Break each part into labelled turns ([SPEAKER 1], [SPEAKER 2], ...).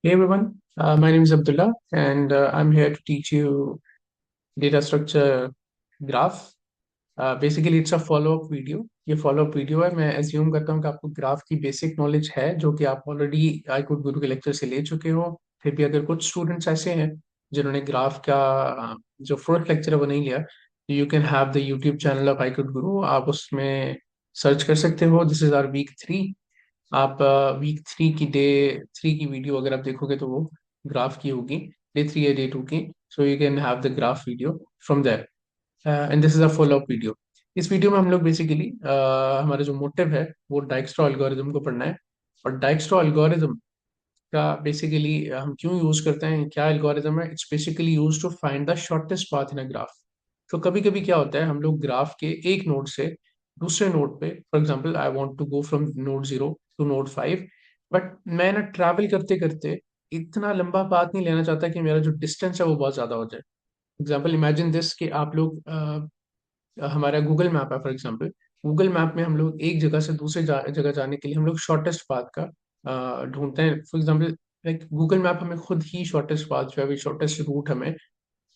[SPEAKER 1] Hey everyone, my name is Abdullah and I'm here to teach you data structure graph. Basically it's a follow-up video. ये follow-up video है। मैं assume करता हूँ कि आपको graph की बेसिक नॉलेज है, जो कि आप ऑलरेडी आई कुड गुरु के लेक्चर से ले चुके हो। फिर भी अगर कुछ स्टूडेंट्स ऐसे हैं जिन्होंने ग्राफ का जो फर्स्ट लेक्चर है वो नहीं लिया, you can have the YouTube channel of I could Guru. आप उसमें सर्च कर सकते हो। This is our week 3। आप वीक 3 की डे 3 की वीडियो अगर आप देखोगे तो वो ग्राफ की होगी, डे 3 या डे 2 की। So you can have the graph video from there and this is a follow up video. इस वीडियो में हम लोग बेसिकली हमारा जो मोटिव है वो डाइक्स्ट्रा एल्गोरिथम को पढ़ना है। और डाइक्स्ट्रा एल्गोरिथम का बेसिकली हम क्यों यूज करते हैं, क्या एल्गोरिथम है, it's basically use to find the shortest path in a graph. तो कभी कभी क्या होता है, हम लोग ग्राफ के एक नोड से दूसरे नोड पे, for example I want to go from node 0 to node 5, but मैं ना ट्रैवल करते करते इतना लंबा पाथ नहीं लेना चाहता कि मेरा जो डिस्टेंस है वो बहुत ज्यादा हो जाए। एग्जाम्पल इमेजिन दिस कि आप लोग हमारा गूगल मैप है फॉर एग्जांपल। गूगल मैप में हम लोग एक जगह से दूसरे जगह जाने के लिए हम लोग शॉर्टेस्ट पाथ का ढूंढते हैं। For example like Google map हमें खुद ही शॉर्टेस्ट पाथ जो है, शॉर्टेस्ट रूट हमें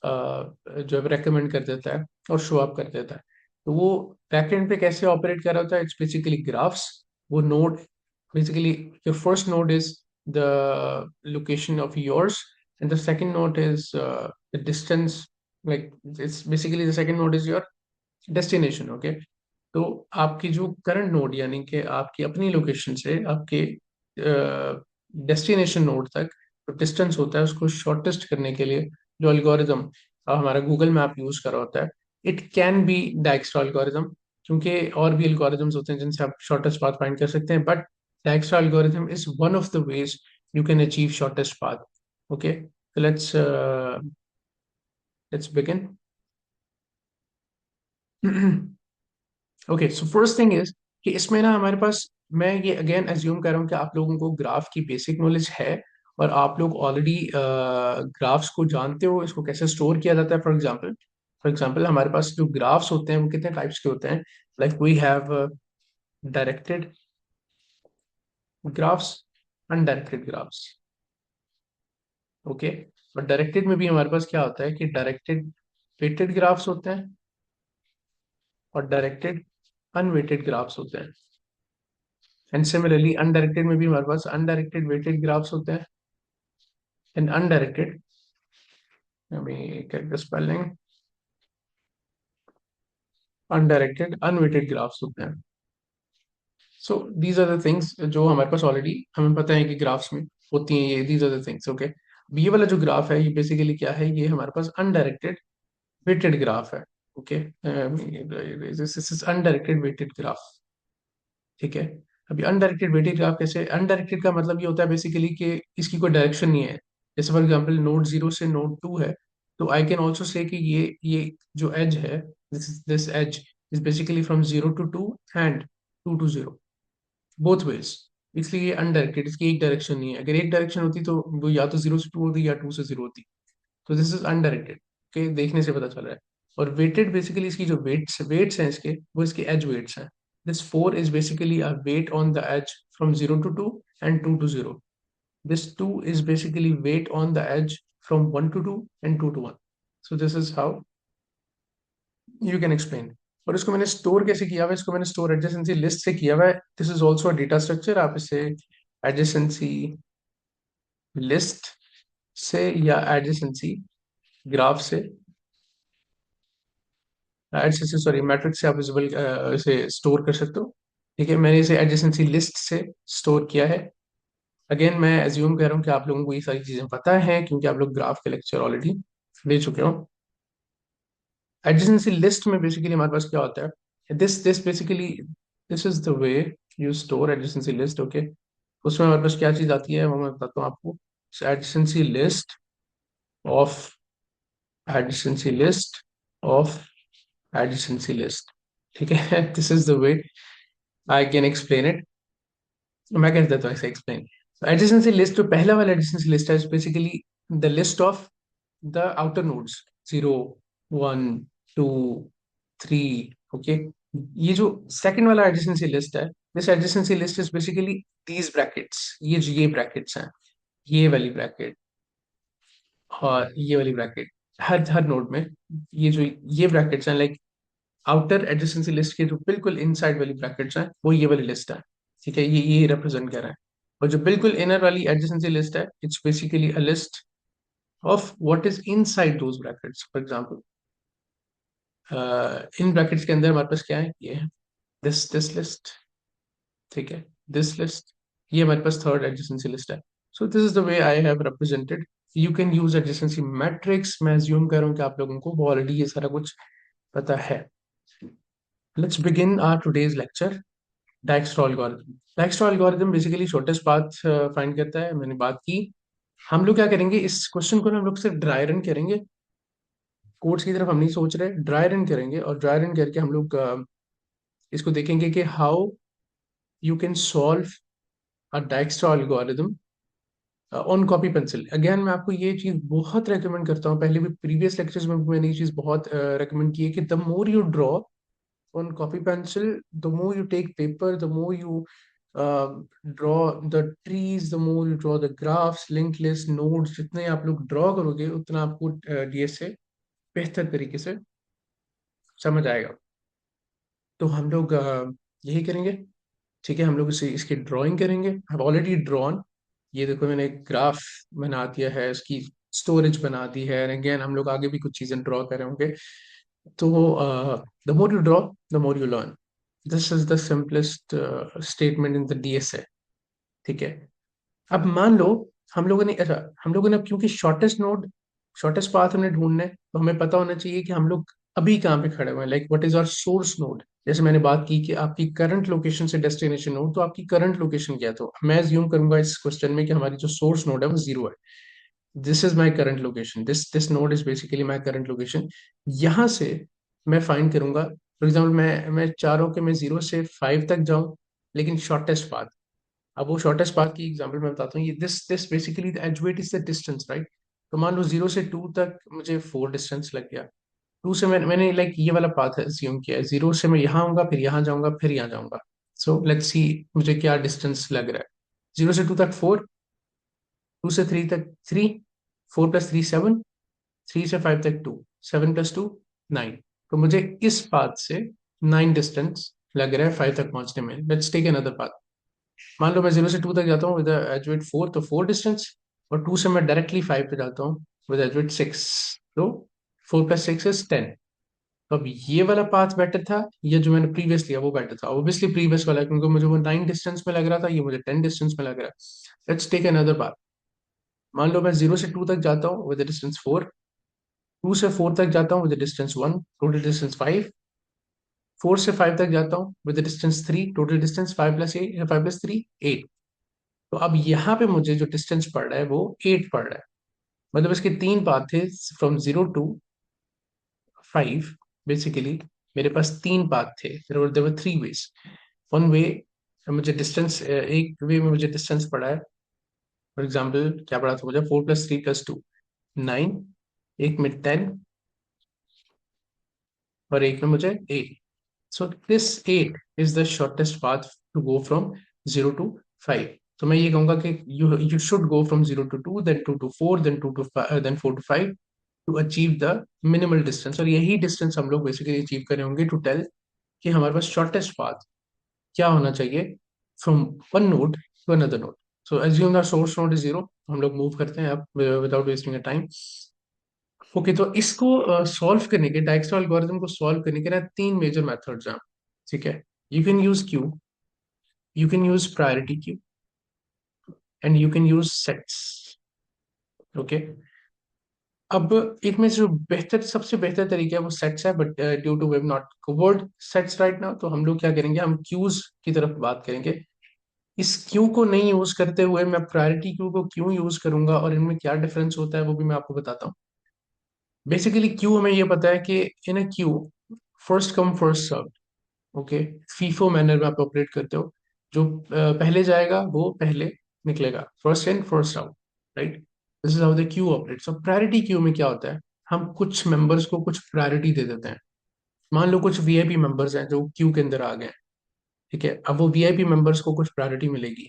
[SPEAKER 1] जो है रेकमेंड कर देता है और शो अप कर देता है। तो वो बैकएंड पे कैसे ऑपरेट कर रहा होता है, इट्स बेसिकली ग्राफ्स। वो node basically, your first node is the location of yours and the second node is the distance, like it's basically the second node is your destination. Okay. तो आपकी जो current node यानी कि आपकी अपनी location से आपके डेस्टिनेशन नोड तक जो डिस्टेंस होता है उसको शॉर्टेस्ट करने के लिए जो एल्गोरिदम हमारा गूगल मैप यूज कर रहा होता है, इट कैन बी डाइक्स्ट्रा एल्गोरिदम। क्योंकि और भी एल्गोरिदम्स होते हैं जिनसे आप शॉर्टेस्ट पाथ फाइंड कर सकते हैं, but Dijkstra algorithm is one of the ways you can achieve shortest path. Okay, so let's begin. Okay, so first thing is कि इसमें ना हमारे पास, मैं ये अगेन एज्यूम कर रहा हूँ कि आप लोगों को ग्राफ की बेसिक नॉलेज है और आप लोग ऑलरेडी ग्राफ्स को जानते हो, इसको कैसे स्टोर किया जाता है। फॉर एग्जांपल हमारे पास जो ग्राफ्स होते हैं वो कितने टाइप्स के होते हैं। Like we have directed graphs, undirected graphs. Okay. और डायरेक्टेड में भी हमारे पास क्या होता है कि डायरेक्टेड वेटेड ग्राफ्स होते हैं और डायरेक्टेड अनवेटेड ग्राफ्स होते हैं। एंड सिमिलरली अनडायरेक्टेड में भी हमारे पास अनडायरेक्टेड वेटेड ग्राफ्स होते हैं and undirected, let me get the spelling, undirected unweighted graphs होते हैं। So these are the things जो हमारे पास ऑलरेडी हमें पता है कि ग्राफ्स में होती हैं। ये these are the things. Okay, ये वाला जो ग्राफ है ये बेसिकली क्या है, ये हमारे पास अनडायरेक्टेड वेटेड ग्राफ है। Okay, this is undirected weighted graph. ठीक है। अभी अनडायरेक्टेड वेटेड ग्राफ कैसे, अनडायरेक्टेड का मतलब ये होता है बेसिकली कि इसकी कोई डायरेक्शन नहीं है। जैसे फॉर एग्जांपल नोड 0 से नोड 2 है, तो आई कैन ऑल्सो से कि ये जो एज है, this edge is basically from 0 to 2 and 2 to 0, both ways. इसलिए ये अनडायरेक्टेड, इसकी एक डायरेक्शन नहीं है। अगर एक डायरेक्शन होती तो वो या तो 0 से 2 होती या 2 से 0 होती। तो दिस इज अनडायरेक्टेड के देखने से पता चल रहा है। और वेटेड बेसिकली इसकी जो वेट्स हैं इसके, वो इसके एज वेट्स हैं। This 4 is basically a weight on the edge from 0 to 2 and 2 to 0. This 2 is basically weight on the edge from 1 to 2 and 2 to 1. So this is how you can explain. और इसको मैंने store कैसे किया हुआ है, इसको मैंने store adjacency list से किया हुआ है। This is also data structure. आप इसे एडजेसेंसी लिस्ट से या एडजेसेंसी ग्राफ से, एडजेसेंसी सॉरी मैट्रिक्स से आप विजिबल इसे स्टोर कर सकते हो। ठीक है, मैंने इसे एडजेसेंसी लिस्ट से स्टोर किया है। अगेन मैं एज्यूम कर रहा हूँ कि आप लोगों को ये सारी चीजें पता है क्योंकि आप लोग ग्राफ के लेक्चर ऑलरेडी ले चुके हो। एडजेसेंसी लिस्ट में बेसिकली हमारे पास क्या होता है, this basically this is the way you store adjacency list. Okay, उसमें हमारे पास क्या चीज आती है वो मैं बताता हूँ आपको। Adjacency list of adjacency list of adjacency list. ठीक है, this is the way I can explain it. मैं कह देता हूँ ऐसे एक्सप्लेन। एडजेसेंसी लिस्ट, जो पहला वाला एडजेसेंसी लिस्ट है, basically the list of the outer nodes 0 1 2 3। Okay, ये जो सेकंड वाला एडजेसेंसी लिस्ट है, this adjacency list is basically these brackets, ये ब्रैकेट्स हैं। ये वाली ब्रैकेट और ये वाली ब्रैकेट, हर हर नोड में ये जो ये ब्रैकेट्स हैं, लाइक आउटर एडजेसेंसी लिस्ट के जो बिल्कुल इनसाइड वाली ब्रैकेट्स हैं वो ये वाली लिस्ट है। ठीक है, ये रिप्रेजेंट कर रहा है। और जो बिल्कुल इनर वाली एडजेसेंसी लिस्ट है, it's basically a list of what is inside those brackets. For example, in brackets के अंदर हमारे पास क्या है, ये है दिस लिस्ट। ठीक है, दिस लिस्ट, ये हमारे पास थर्ड एडजेसेंसी लिस्ट है। So this is the way I have represented. You can use adjacency matrix. मैं अज्यूम कर रहा हूँ कि आप लोगों को ऑलरेडी ये सारा कुछ पता है। Let's begin our today's lecture. Dijkstra algorithm. Dijkstra algorithm basically shortest path find करता है, मैंने बात की। हम लोग क्या करेंगे, इस क्वेश्चन को ना हम लोग सिर्फ ड्राई रन करेंगे। कोड्स की तरफ हम नहीं सोच रहे, ड्राई रन करेंगे। और ड्राई रन करके हम लोग इसको देखेंगे कि how you can solve a Dijkstra algorithm on copy pencil. Again मैं आपको ये चीज बहुत रेकमेंड करता हूँ, पहले भी प्रीवियस लेक्चर्स में भी मैंने ये चीज बहुत रेकमेंड की है कि the more you draw on copy pencil, the more you take paper, the more you draw the trees, the more you draw the graphs, linked list, nodes, जितने आप लोग ड्रॉ करोगे उतना आपको डीएस से बेहतर तरीके से समझ आएगा। तो हम लोग यही करेंगे। ठीक है, हम लोग इसे इसकी ड्राइंग करेंगे। आई ऑलरेडी ड्रॉन, ये देखो मैंने एक ग्राफ बना दिया है, इसकी स्टोरेज बना दी है। अगेन हम लोग आगे भी कुछ चीजें ड्रॉ कर रहे होंगे। तो the more you draw the more you learn. This is the simplest statement in the DSA. ठीक है, अब मान लो हम लोगों ने, अच्छा, हम लोगों ने अब क्योंकि शॉर्टेस्ट पाथ हमने ढूंढना है, तो हमें पता होना चाहिए कि हम लोग अभी कहाँ पे खड़े हुए हैं, like what is our source node. जैसे मैंने बात की कि आपकी करंट लोकेशन से डेस्टिनेशन नोड, तो आपकी करंट लोकेशन क्या है? तो मैं अज्यूम करूंगा इस क्वेश्चन में कि हमारी जो सोर्स नोड है वो 0 है। This is my current location, this node is basically my current location. यहाँ से मैं फाइंड करूंगा, फॉर एग्जाम्पल मैं चाह रहा हूँ कि मैं 0 से 5 तक जाऊं, लेकिन शॉर्टेस्ट पाथ। अब वो शॉर्टेस्ट पाथ की एग्जांपल मैं बताता हूँ। ये this this basically the edge weight is the distance, right? तो मान लो 0 से 2 तक मुझे 4 डिस्टेंस लग गया। 2 से मैंने लाइक ये वाला पाथ अस्यूम किया है, 0 से मैं यहाँ आऊंगा, फिर यहाँ जाऊंगा, फिर यहाँ जाऊंगा। सो लेट्स सी मुझे क्या डिस्टेंस लग रहा है। 0 से 2 तक 4, 2 से 3 तक 3, 4 + 3 7, 3 से 5 तक 2, 7 + 2 9। तो मुझे इस पाथ से 9 डिस्टेंस लग रहा है 5 तक पहुंचने में। Let's take another path. मान लो मैं 0 से 2 तक जाता हूँ विद एज वेट 4, तो 4 डिस्टेंस। और 2 से मैं डायरेक्टली 5 पे जाता हूँ विद एज वेट 6, तो 4 + 6 = 10। तो अब ये वाला पाथ बेटर था, ये जो मैंने प्रीवियस लिया वो बेटर था? ऑब्वियसली प्रीवियस वाला, क्योंकि मुझे वो 9 डिस्टेंस में लग रहा था, ये मुझे 10 डिस्टेंस में लग रहा है। Let's take another path. मान लो मैं 0 से 2 तक जाता हूँ विद डिस्टेंस 4, 2 से 4 तक जाता हूँ विद डिस्टेंस 1, टोटल डिस्टेंस 5, 4 से 5 तक जाता हूँ विद डिस्टेंस 3, टोटल डिस्टेंस 5 + 8, 5 + 3 8। तो अब यहाँ पे मुझे जो डिस्टेंस पड़ रहा है वो 8 पड़ रहा है। मतलब इसके 3 पाथ थे, फ्रॉम 0 to 5। बेसिकली मेरे पास 3 पाथ थे, there were 3 ways. One way मुझे डिस्टेंस, एक वे में मुझे डिस्टेंस पड़ा है, फॉर एग्जाम्पल क्या पड़ा था मुझे, 4 + 3 + 2 9, एक में 10, और एक में मुझे 8। So this 8 is the shortest path to go from 0 to 5। तो मैं ये कहूंगा कि you should go from 0 to 2, then 2 to 4, then 2 to 5, then 4 to 5, to achieve the minimal distance. और यही डिस्टेंस हम लोग बेसिकली अचीव करे होंगे टू टेल कि हमारे पास शॉर्टेस्ट पाथ क्या होना चाहिए from one node to another node. So assume the source node is 0, हम लोग मूव करते हैं अब विदाउट वेस्टिंग टाइम। ओके, तो इसको सॉल्व करने के, डायक्स्ट्रा एल्गोरिथम को सॉल्व करने के ना 3 मेजर मेथड्स हैं। ठीक है, you can use Q, you can use priority queue, and you can use sets. Okay, अब एक में जो बेहतर, सबसे बेहतर तरीका है वो सेट्स है, but due to we have not covered sets right now, तो हम लोग क्या करेंगे, हम क्यूज की तरफ बात करेंगे। इस क्यू को नहीं यूज करते हुए मैं प्रायोरिटी क्यू को क्यों यूज करूंगा और इनमें क्या डिफरेंस होता है वो भी मैं आपको बताता हूँ। बेसिकली क्यू हमें ये पता है कि in a queue, first come first serve. Okay, FIFO manner में आप ऑपरेट करते हो। जो पहले जाएगा वो पहले निकलेगा, first in first out, right? This is how the Q operates. और प्रायोरिटी क्यू में क्या होता है, हम कुछ मेंबर्स को कुछ प्रायोरिटी दे देते हैं। मान लो कुछ वीआईपी मेंबर्स हैं जो क्यू के अंदर आ गए हैं। ठीक है, अब वो वीआईपी मेंबर्स को कुछ प्रायोरिटी मिलेगी,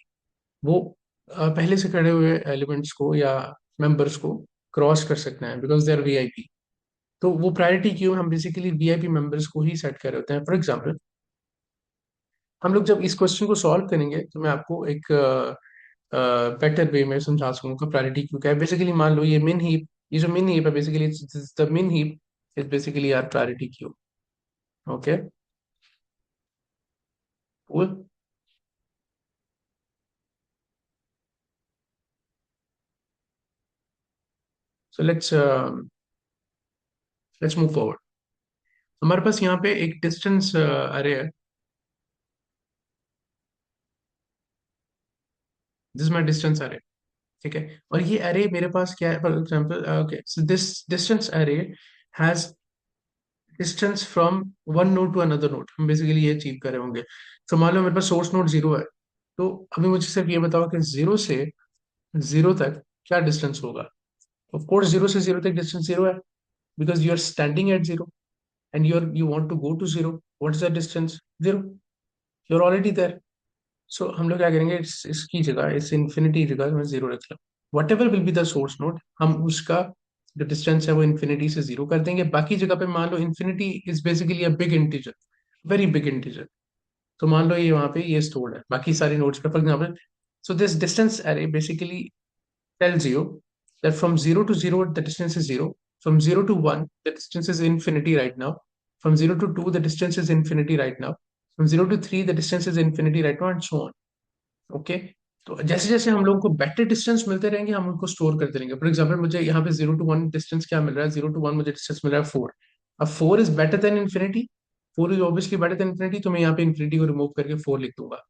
[SPEAKER 1] वो पहले से खड़े हुए एलिमेंट्स को या मेंबर्स को क्रॉस कर सकते हैं बिकॉज दे आर वीआईपी। तो वो प्रायोरिटी क्यू हम बेसिकली वीआईपी मेंबर्स को ही सेट कर रहे होते हैं। फॉर एग्जांपल, हम लोग जब इस क्वेश्चन को सॉल्व करेंगे तो मैं आपको एक बेटर वे में समझा सकूंगा प्रायोरिटी क्यू क्या है। बेसिकली मान लो ये मिन हीप, ये जो मिन हीप है basically the min heap is basically our priority queue. Okay, cool. So let's move forward. हमारे पास यहाँ पे एक डिस्टेंस अरे है। दिस माई डिस्टेंस अरे। ठीक है, और ये अरे मेरे पास क्या है, for example okay, so this distance array has distance from one node to another node. हम बेसिकली ये अचीव कर रहे होंगे। तो मान लो मेरे पास सोर्स नोड जीरो है, तो अभी मुझे सिर्फ ये बताओ कि जीरो से जीरो तक क्या डिस्टेंस होगा। ऑफ कोर्स जीरो से जीरो तक डिस्टेंस जीरो है, because you are standing at zero and you want to go to zero. What is the distance? Zero. You are already there. So हम लोग क्या करेंगे, इसकी जगह, इस इन्फिनिटी जगह मैं जीरो रख लूँ। What ever will be the source node, हम उसका जो डिस्टेंस है वो इन्फिनिटी से जीरो कर देंगे। बाकी जगह पे मान लो infinity is basically a big integer, very big integer. तो मान लो ये वहां पे ये स्टोर्ड है बाकी सारी नोड्स पे, for example. So this distance अरे basically tells you that from 0 to 0 the distance is 0, from 0 to 1 the distance is infinity right now, from 0 to 2 the distance is infinity right now, from 0 to 3 the distance is infinity right now, and so on. Okay, तो जैसे जैसे हम लोगों को better distance मिलते रहेंगे हम उनको स्टोर करते रहेंगे। फॉर एग्जाम्पल मुझे यहाँ पे 0 to 1 डिस्टेंस क्या मिल रहा है, 0 to 1 मुझे डिस्टेंस मिल रहा है 4। अब 4 is better than infinity, 4 is obviously better than infinity, तो मैं यहाँ पे इन्फिनिटी को रिमूव करके 4 लिख दूंगा।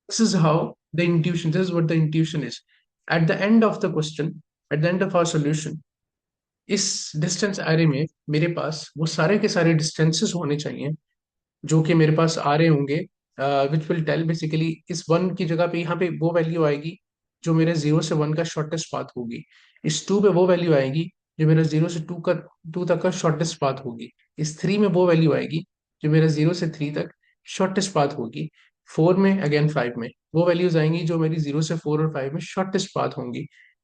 [SPEAKER 1] This is how the intuition, this is what the intuition is. At the end of the question, at the end of our solution, इस distance array में मेरे पास वो सारे के सारे डिस्टेंसेस होने चाहिए जो कि मेरे पास आ रहे होंगे, विच विल टेल बेसिकली इस वन की जगह पे यहाँ पे वो वैल्यू आएगी जो मेरे जीरो से वन का शॉर्टेस्ट पाथ होगी। इस टू पे वो वैल्यू आएगी जो मेरा जीरो से टू तक का शॉर्टेस्ट पाथ होगी। इस थ्री में वो वैल्यू आएगी जो मेरा जीरो से थ्री तक शॉर्टेस्ट पाथ होगी। फोर में अगेन फाइव में वो वैल्यूज आएंगी जो मेरी जीरो से फोर और फाइव में शॉर्टेस्ट पाथ होंगी।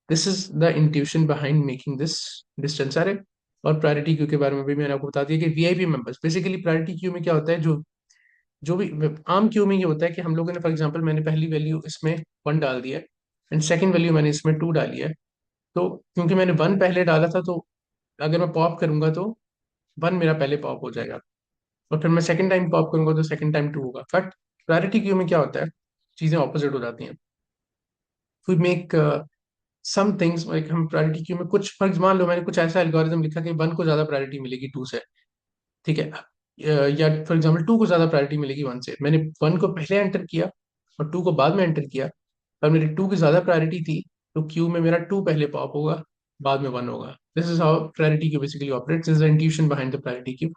[SPEAKER 1] This is the intuition behind making this distance अरे। और प्रायोरिटी क्यू के बारे में भी मैंने आपको बता दिया कि VIP members basically priority queue में क्या होता है, जो जो भी आम क्यू में ये होता है कि हम लोगों ने, फॉर एग्जांपल, मैंने पहली वैल्यू इसमें वन डाल दिया है एंड सेकंड वैल्यू मैंने इसमें टू डाली है। तो क्योंकि मैंने वन पहले डाला था तो अगर मैं पॉप करूंगा तो वन मेरा पहले पॉप हो जाएगा, और फिर मैं सेकंड टाइम पॉप करूंगा तो सेकंड टाइम टू होगा। बट प्रायोरिटी क्यू में क्या होता है, चीजें ऑपोजिट हो जाती हैं। We make some things like, हम प्रायोरिटी क्यू में कुछ, फॉर मान लो मैंने कुछ ऐसा एल्गोरिथम लिखा कि वन को ज्यादा प्रायोरिटी मिलेगी टू से। ठीक है, या फॉर एग्जाम्पल टू को ज्यादा प्रायोरिटी मिलेगी वन से। मैंने वन को पहले एंटर किया और टू को बाद में एंटर किया, पर मेरी टू की ज्यादा प्रायोरिटी थी तो क्यू में मेरा टू पहले पॉप होगा, बाद में वन होगा। This is how priority queue basically operates, is the intuition behind the priority queue.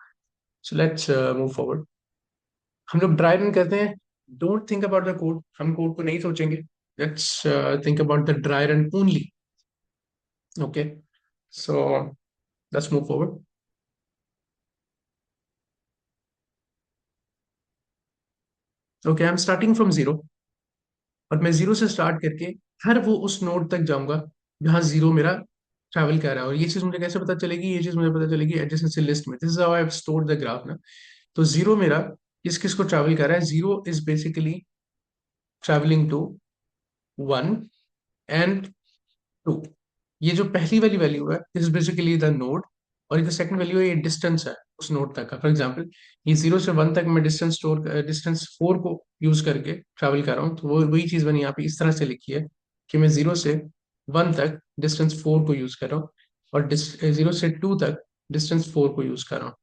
[SPEAKER 1] So let's move forward. हम लोग ड्राई रन करते हैं, don't think about the code, हम कोड को नहीं सोचेंगे। Let's think about the dry run only. Okay, so let's move forward. Okay, I am starting from zero, और मैं जीरो से स्टार्ट करके हर वो उस नोड तक जाऊंगा जहां जीरो मेरा ट्रैवल कर रहा है। और ये चीज मुझे कैसे पता चलेगी, ये चीज मुझे पता चलेगी एडजेसेंसी लिस्ट में। This is how I have stored the graph ना। तो जीरो मेरा किस किस को ट्रैवल कर रहा है, zero is basically travelling to one and two. ये जो पहली वाली वैल्यू है this is basically the node, और ये जो सेकंड वैल्यू है ये डिस्टेंस है उस नोड तक का। फॉर एग्जांपल, ये जीरो से वन तक मैं डिस्टेंस फोर को यूज करके ट्रैवल कर रहा हूँ, तो वो वही चीज मैंने यहाँ पे इस तरह से लिखी है कि मैं जीरो से वन तक डिस्टेंस फोर को यूज कर रहा हूँ, और जीरो से टू तक डिस्टेंस फोर को यूज कर रहा हूँ।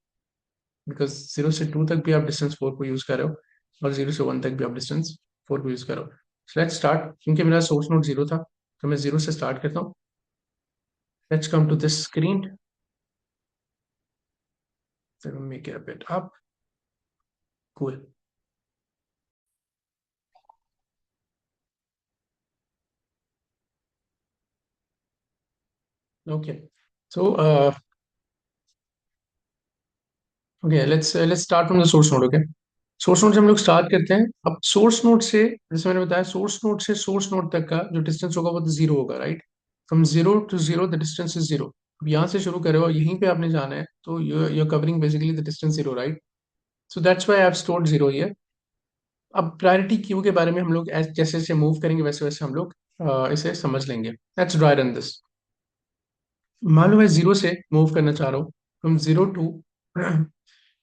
[SPEAKER 1] बिकॉज जीरो से टू तक भी आप डिस्टेंस फोर को यूज कर रहे हो और जीरो से वन तक भी आप डिस्टेंस फोर को यूज कर रहे हो। सो लेट्स स्टार्ट, क्योंकि मेरा सोर्स नोड जीरो था तो मैं जीरो से स्टार्ट करता हूँ। Let's come to this screen. Let me make it a bit up. Cool. Okay. So okay, let's start from the source node. Okay. Source node से हम लोग स्टार्ट करते हैं। अब सोर्स नोड से, जैसे मैंने बताया, सोर्स नोड से सोर्स नोड तक का जो डिस्टेंस होगा वो तो जीरो होगा, right. From zero to zero the distance is zero. अब यहाँ से शुरू करे और यहीं पे आपने जाना है, तो you covering basically the distance zero, right. So that's why I have stored zero here. अब प्रायोरिटी क्यू के बारे में हम लोग जैसे जैसे मूव करेंगे वैसे वैसे हम लोग इसे समझ लेंगे। Let's dry run this. मान लो मैं जीरो से मूव करना चाह रहा हूँ, from zero to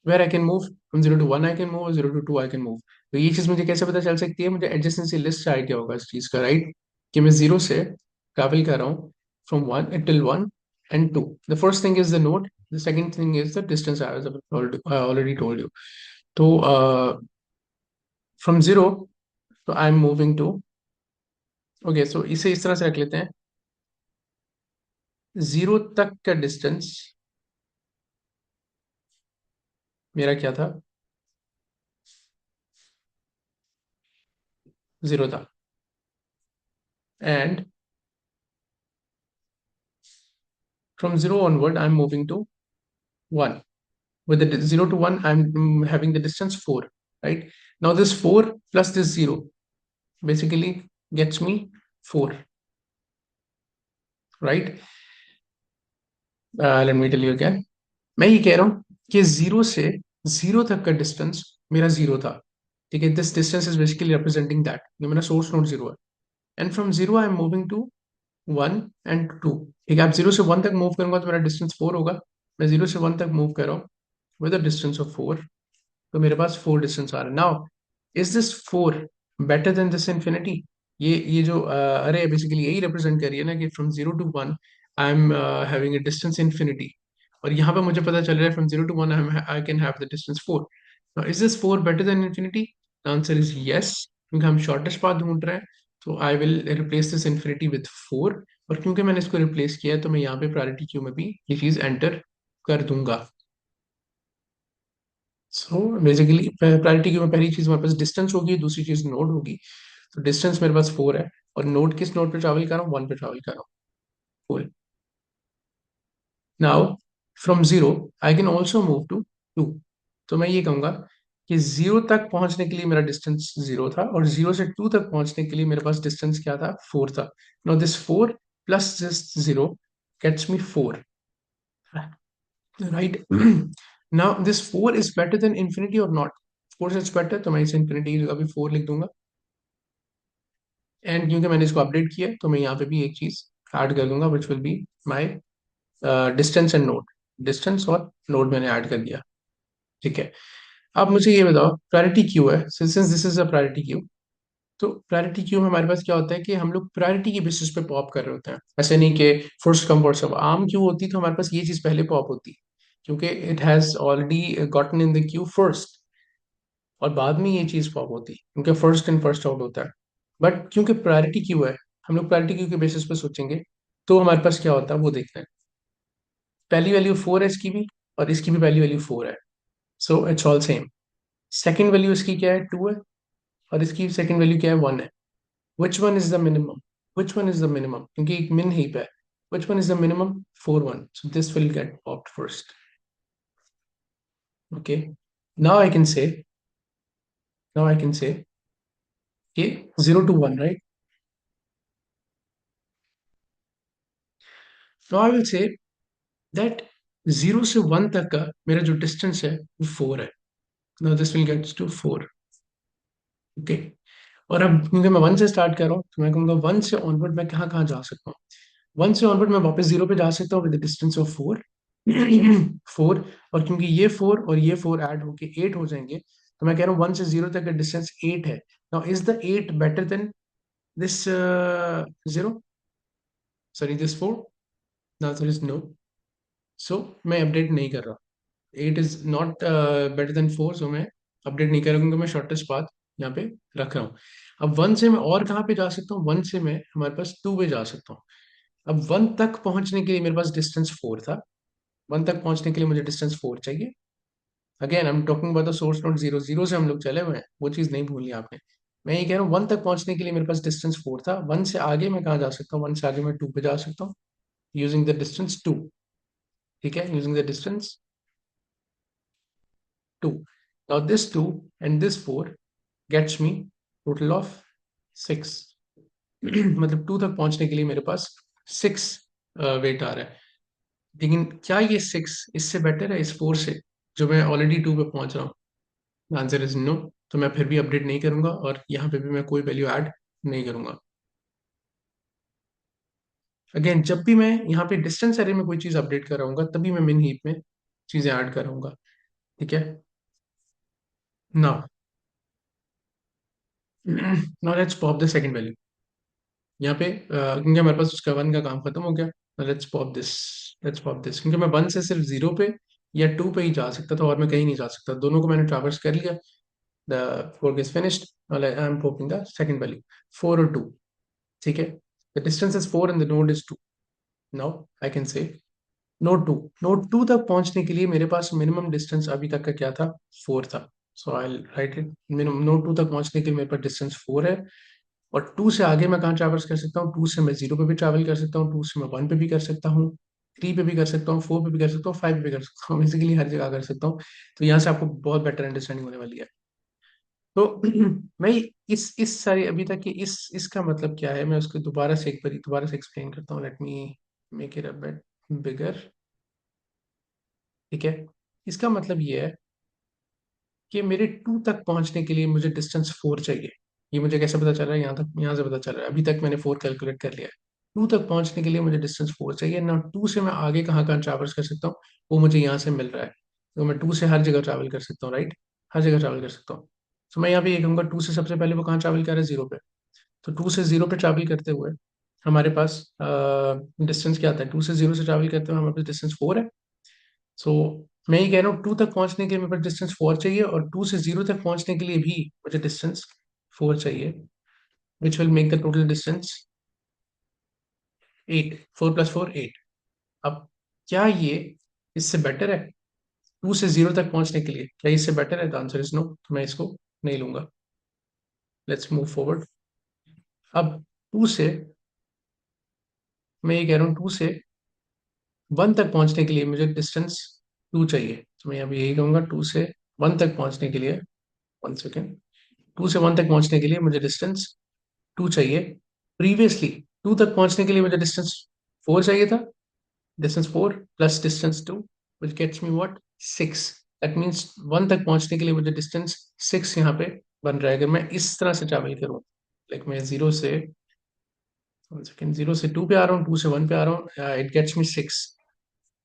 [SPEAKER 1] where I can move, from zero to one I can move, और zero to two I can move. तो ये चीज मुझे कैसे पता चल सकती है? मुझे एडजेसेंसी लिस्ट से आइडिया होगा इस चीज का, राइट। कि मैं जीरो से ट्रैवल कर रहा हूँ from one till one and two. The first thing is the node, the second thing is the distance I already told you. तो फ्रॉम जीरो, तो I am moving to, okay, so इसे इस तरह से रख लेते हैं। जीरो तक का डिस्टेंस मेरा क्या था? जीरो था। And from zero onward I am moving to one. With the 0 to 1, I'm having the distance 4, right? Now this 4 plus this 0 basically gets me 4, right? Let me tell you again. मैं ये कह रहा हूँ कि 0 से 0 तक का डिस्टेंस मेरा 0 था, ठीक है। This distance is basically representing that, ये मेरा सोर्स नोड 0 है। And from 0 I am moving to 1 and 2, ठीक है। आप 0 से 1 तक मूव करूंगा तो मेरा डिस्टेंस 4 होगा। मैं 0 से 1 तक मूव कर रहा हूँ विद अ डिस्टेंस ऑफ 4, तो मेरे पास 4 डिस्टेंस आ रहा है। Now is this 4 better than this infinity? ये जो अरे बेसिकली यही रिप्रेजेंट करिए ना कि from 0 to 1 I am having a distance infinity, और यहाँ पे मुझे पता चल रहा है from 0 to 1 I can have the distance 4। Now is this 4 better than infinity? The answer is yes, क्योंकि हम शॉर्टेस्ट पाथ ढूंढ रहे हैं। तो I will replace this infinity with 4, और क्योंकि मैंने इसको रिप्लेस किया है तो मैं यहाँ पे प्रायोरिटी क्यू में भी ये चीज एंटर कर दूंगा। सो बेसिकली प्रायोरिटी क्यू में पहली चीज हमारे पास डिस्टेंस होगी, दूसरी चीज नोड होगी। तो डिस्टेंस मेरे पास 4 है, और नोड किस नोड पे ट्रैवल कर रहा हूँ? 1 पे ट्रैवल कर रहा हूँ। Cool. Now from zero I can also move to 2। तो मैं ये कहूंगा कि जीरो तक पहुंचने के लिए मेरा डिस्टेंस 0 था, और 0 से 2 तक पहुंचने के लिए मेरे पास डिस्टेंस क्या था? 4 था। Now this 4 plus this 0 gets me 4, right. Now this 4 is better than infinity और not? Of course it's better, तो मैं इसे इंफिनिटी की जगह भी 4 लिख दूंगा। एंड क्योंकि मैंने इसको अपडेट किया है तो मैं यहाँ पे भी एक चीज ऐड कर दूंगा, which will be my distance and node. Distance और नोड मैंने ऐड कर दिया, ठीक है। अब मुझे ये बताओ, प्रायोरिटी क्यू है, since this is a priority queue, तो प्रायोरिटी क्यू में हमारे पास क्या होता है कि हम लोग प्रायोरिटी की बेसिस पे पॉप कर रहे होते हैं। ऐसे नहीं कि फर्स्ट कम फर्स्ट सर्व। आम क्यू होती तो हमारे पास ये चीज पहले पॉप होती, क्योंकि it has already gotten in the Q first, और बाद में ये चीज पॉप होती क्योंकि फर्स्ट इन फर्स्ट आउट होता है। बट क्योंकि प्रायोरिटी क्यू है, हम लोग प्रायोरिटी क्यू के बेसिस पे सोचेंगे, तो हमारे पास क्या होता है वो देखते हैं। पहली वैल्यू 4 है इसकी भी, और इसकी भी पहली वैल्यू 4 है, so it's all same. Second value इसकी क्या है? 2 है, और इसकी सेकंड वैल्यू क्या है? 1 है। Which one is the minimum? Which one is the minimum, क्योंकि एक मिन हीप है। Which one is the minimum? 4 1, so this will get popped first, okay. Now I can say, now I can say कि 0 to 1, right. Now I will say that 0 से 1 तक का मेरा जो डिस्टेंस है वो 4 है। Now this will gets to 4, okay. और अब क्योंकि मैं 1 से स्टार्ट कर रहा हूँ, तो मैं कहूँगा 1 से ऑनवर्ड मैं कहाँ कहाँ जा सकता हूँ? 1 से ऑनवर्ड मैं वापस 0 पे जा सकता हूँ विद डिस्टेंस ऑफ 4। 4, और क्योंकि ये 4 और ये 4 ऐड होके 8 हो जाएंगे, तो मैं कह रहा हूँ 1 से 0 तक का डिस्टेंस 8 है। Now is the 8 better than this 0? Sorry, this 4? The answer is no. So मैं अपडेट नहीं कर रहा। 8 is not better than 4, so मैं अपडेट नहीं कर रहा, क्योंकि मैं शॉर्टेस्ट पाथ यहाँ पे रख रहा हूँ। अब 1 से मैं और कहाँ पे जा सकता हूँ? 1 से मैं हमारे पास 2 पे जा सकता हूँ। अब 1 तक पहुंचने के लिए मेरे पास डिस्टेंस 4 था, 1 तक पहुंचने के लिए मुझे डिस्टेंस 4 चाहिए। Again I am talking about the source node 0, 0 से हम लोग चले हुए हैं, वो चीज़ नहीं भूलनी आपने। मैं ये कह रहा हूँ 1 तक पहुंचने के लिए मेरे पास डिस्टेंस 4 था। 1 से आगे मैं कहाँ जा सकता हूँ? 1 से आगे मैं 2 पे जा सकता हूँ यूजिंग द डिस्टेंस 2, ठीक है, using the distance 2। Now this 2 and this 4 gets me total of 6। मतलब 2 तक पहुंचने के लिए मेरे पास 6 वेट आ रहा है। लेकिन क्या ये 6 इससे बेटर है इस 4 से, जो मैं ऑलरेडी 2 पे पहुंच रहा हूँ? Answer is no. तो मैं फिर भी अपडेट नहीं करूंगा और यहाँ पे भी मैं कोई वैल्यू ऐड नहीं करूंगा। अगेन, जब भी मैं यहाँ पे डिस्टेंस एरे में कोई चीज अपडेट कर रहा हूँ तभी मैं मिन हीप में चीजें ऐड कर रहा हूँ। ठीक है। Now now let's pop the second value यहाँ पे, क्योंकि हमारे पास उसका 1 का काम खत्म हो गया। लेट्स पॉप दिस क्योंकि मैं 1 से सिर्फ 0 पे या 2 पे ही जा सकता था और मैं कहीं नहीं जा सकता। दोनों को मैंने ट्रैवर्स कर लिया। The work is finished. I am popping the second value, 4 और 2। ठीक है। The distance is 4 and the node is 2। Now I can say node 2 तक पहुंचने के लिए मेरे पास मिनिमम डिस्टेंस अभी तक का क्या था? 4 था। सो आई राइट इट। मिनिमम नोड 2 तक पहुंचने के लिए मेरे पास डिस्टेंस 4 है। और 2 से आगे मैं कहाँ ट्रैवल्स कर सकता हूँ? 2 से मैं 0 पे भी ट्रैवल कर सकता हूँ, 2 से मैं 1 पे भी कर सकता हूँ, 3 पे भी कर सकता हूँ, 4 पे भी कर सकता हूँ, 5 पे भी कर सकता हूँ। बेसिकली हर जगह कर सकता हूँ। तो यहाँ से आपको बहुत बेटर अंडरस्टैंडिंग होने वाली है। तो मैं इस सारी अभी तक की इस इसका मतलब क्या है, मैं उसको दोबारा से एक बार दोबारा से एक्सप्लेन करता हूँ। Let me make it a bit बिगर। ठीक है। इसका मतलब ये है कि मेरे 2 तक पहुंचने के लिए मुझे डिस्टेंस 4 चाहिए। ये मुझे कैसे पता चल रहा है? यहाँ से पता चल रहा है। अभी तक मैंने 4 कैलकुलेट कर लिया है। 2 तक पहुंचने के लिए मुझे डिस्टेंस 4 चाहिए ना। 2 से मैं आगे कहाँ कहाँ ट्रैवल कर सकता हूँ वो मुझे यहाँ से मिल रहा है। तो मैं 2 से हर जगह ट्रैवल कर सकता हूँ, राइट? हर जगह ट्रैवल कर सकता हूँ। तो मैं यहाँ पे ये कहूँगा 2 से सबसे पहले वो कहाँ ट्रैवल कर रहा है? 0 पे। तो 2 से 0 पे ट्रैवल करते हुए हमारे पास डिस्टेंस क्या आता है? 2 से 0 से ट्रैवल करते हुए हमारे पास डिस्टेंस 4 है। सो मैं ये कह रहा हूँ 2 तक पहुंचने के लिए मेरे पास डिस्टेंस 4 चाहिए और 2 से 0 तक पहुंचने के लिए भी मुझे डिस्टेंस 4 चाहिए, which will make the total distance 8। 4 plus 4 8। अब क्या ये इससे बेटर है? 2 से 0 तक पहुंचने के लिए क्या इससे बेटर है? The answer is no. तो मैं इसको नहीं लूंगा। Let's move forward. अब 2 से मैं ये कह रहा हूँ 2 से 1 तक पहुंचने के लिए मुझे डिस्टेंस 2 चाहिए। तो मैं अभी यही कहूंगा 2 से 1 तक पहुंचने के लिए, 1 सेकेंड, 2 से 1 तक पहुंचने के लिए मुझे डिस्टेंस 2 चाहिए। प्रीवियसली 2 तक पहुंचने के लिए मुझे डिस्टेंस 4 चाहिए था। Distance 4 plus distance 2 which gets me what? 6। That means 1 तक पहुंचने के लिए मुझे डिस्टेंस 6 यहाँ पे बन रहा है अगर मैं इस तरह से ट्रैवल करूँ। लाइक मैं 0 से 2 पे आ रहा हूँ, 2 से 1 पे आ रहा हूँ, इट गेट्स मी 6।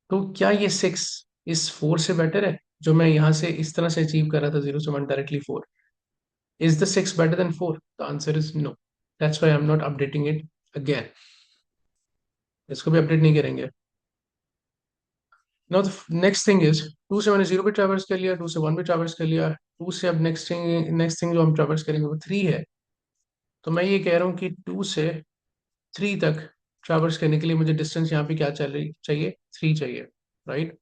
[SPEAKER 1] तो क्या ये 6 इस 4 से बेटर है जो मैं यहाँ से इस तरह से अचीव कर रहा था? 0 से 1 directly 4। Is the 6 better than 4? The answer is no. That's why I'm not updating it again. इसको भी अपडेट नहीं करेंगे। Now the next thing is, 2 से मैंने 0 पे ट्रैवर्स कर लिया, 2 से 1 पे ट्रैवर्स कर लिया, 2 से अब नेक्स्ट थिंग जो हम ट्रैवर्स करेंगे वो 3 है। तो मैं ये कह रहा हूँ कि 2 से 3 तक ट्रैवर्स करने के लिए मुझे डिस्टेंस यहाँ पे क्या चल रही चाहिए? 3 चाहिए, राइट?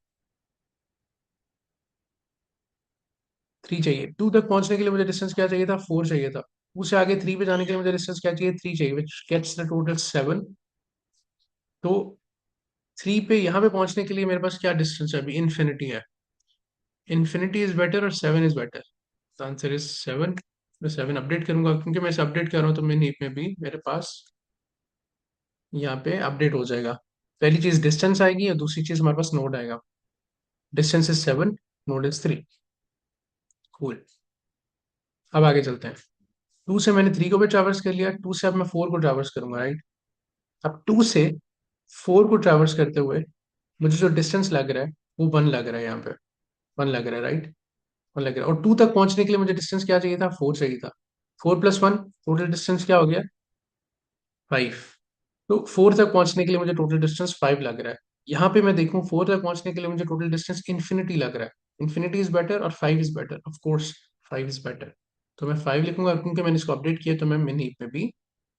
[SPEAKER 1] 3 चाहिए। 2 तक पहुंचने के लिए मुझे डिस्टेंस क्या चाहिए था? 4 चाहिए था। 2 से आगे 3 पे जाने के लिए मुझे डिस्टेंस क्या चाहिए? 3 चाहिए, विच गेट्स द टोटल 7। तो 3 पे यहाँ पे पहुंचने के लिए मेरे पास क्या डिस्टेंस है? अभी इन्फिनिटी है। इन्फिनिटी इज बेटर और 7 इज बेटर? Answer is 7। मैं 7 अपडेट करूंगा क्योंकि मैं इसे अपडेट कर रहा हूँ तो मेन हीप में भी मेरे पास यहाँ पे अपडेट हो जाएगा। पहली चीज डिस्टेंस आएगी और दूसरी चीज हमारे पास नोड आएगा। Distance is 7, node is 3। Cool. अब आगे चलते हैं। 2 से मैंने 3 को भी ट्रैवर्स कर लिया, 2 से अब मैं 4 को ट्रैवर्स करूंगा, राइट? अब 2 से 4 को ट्रैवर्स करते हुए मुझे जो डिस्टेंस लग रहा है वो 1 लग रहा है यहाँ पे। 1 लग रहा है, राइट? 1 लग रहा है। और 2 तक पहुंचने के लिए मुझे डिस्टेंस क्या चाहिए था? 4 चाहिए था। 4 प्लस 1 टोटल डिस्टेंस क्या हो गया? 5। तो 4 तक पहुंचने के लिए मुझे टोटल डिस्टेंस 5 लग रहा है। यहाँ पे मैं देखूं 4 तक पहुंचने के लिए मुझे टोटल डिस्टेंस इन्फिनिटी लग रहा है। इन्फिनिटी इज बेटर और 5 is better, of course 5 is better. तो मैं 5 लिखूंगा क्योंकि मैंने इसको अपडेट किया तो मैं मिन हीप में भी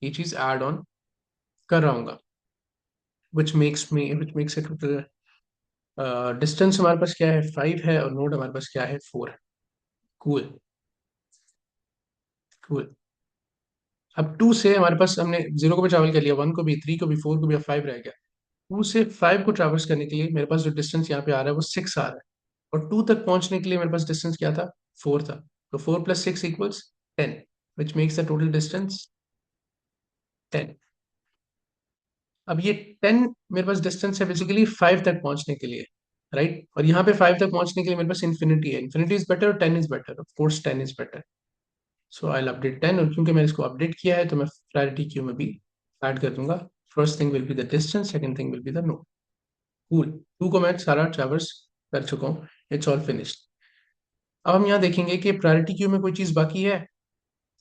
[SPEAKER 1] ये चीज ऐड ऑन कर रहा हूँ। Which makes it total distance हमारे पास क्या है? 5 है और नोड हमारे पास क्या है? 4 है। कूल। कूल। अब 2 से हमारे पास हमने 0 को भी ट्रैवल कर लिया, 1 को भी, 3 को भी, 4 को भी, अब 5 रह गया। 2 से 5 को ट्रैवर्स करने के लिए मेरे पास जो डिस्टेंस यहाँ पे आ रहा है वो 6 आ रहा है। और 2 तक पहुंचने के लिए मेरे पास डिस्टेंस क्या था? 4 था, तो 4 + 6 = 10, विच मेक्स द टोटल डिस्टेंस 10। अब ये 10 मेरे पास डिस्टेंस है बेसिकली 5 तक पहुंचने के लिए, राइट। और यहाँ पे 5 तक पहुंचने के लिए मेरे पास इन्फिनिटी है, इन्फिनिटी इज बेटर और 10 is better, of course 10 is better. So I update 10, और क्योंकि मैंने इसको अपडेट किया है तो मैं प्रायोरिटी क्यू में भी ऐड कर दूंगा। First thing will be the distance, second thing will be the node. Cool, 2 को मैं सारा ट्रैवर्स कर चुका हूँ, इट्स ऑल फिनिश्ड। अब हम यहाँ देखेंगे कि प्रायोरिटी क्यू में कोई चीज बाकी है।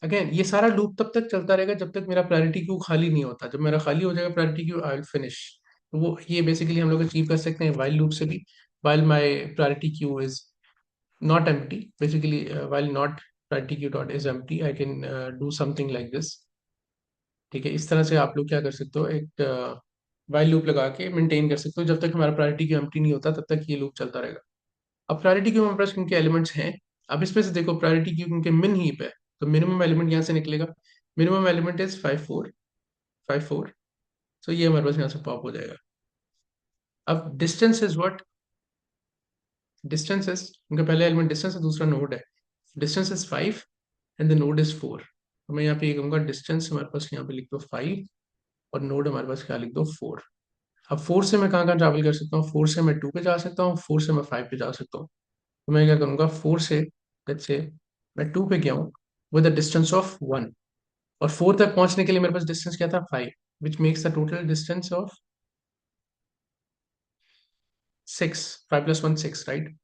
[SPEAKER 1] अगेन ये सारा लूप तब तक चलता रहेगा जब तक मेरा प्रायोरिटी क्यू खाली नहीं होता। जब मेरा खाली हो जाएगा priority queue, I will finish. तो वो ये बेसिकली हम लोग अचीव कर सकते हैं वाइल लूप से भी। While my priority queue is not empty, basically while not priority queue dot is empty, I can do something like this. ठीक है, इस तरह से आप लोग क्या कर सकते हो, एक वाइल लूप लगा के मेंटेन कर सकते हो। जब तक हमारा प्रायोरिटी क्यू एम्प्टी नहीं होता तब तक ये लूप चलता रहेगा। अब प्रायोरिटी क्यू हमारे पास किनके एलिमेंट्स हैं। अब इसमें से देखो, प्रायोरिटी क्यू क्योंकि मिन हीप है तो मिनिमम एलिमेंट यहाँ से निकलेगा। Minimum element is 5 4 5 4। तो ये हमारे पास यहाँ से पॉप हो जाएगा। अब distance is what, distance is उनका पहला एलिमेंट डिस्टेंस है, दूसरा नोड है। Distance is 5 and the node is 4। तो मैं यहाँ पे ये कहूँगा डिस्टेंस हमारे पास यहाँ पे लिख दो 5, और नोड हमारे पास क्या लिख दो 4। अब 4 से मैं कहाँ कहाँ ट्रैवल कर सकता हूँ, 4 से मैं 2 पे जा सकता हूँ, 4 से मैं 5 पे जा सकता हूँ। तो मैं क्या करूँगा, 4 से लेट्स से मैं 2 पे गया हूँ विद द डिस्टेंस ऑफ 1, और 4 तक पहुंचने के लिए मेरे पास डिस्टेंस क्या था 5, विच makes the total distance of 6। 5 + 1 6, right.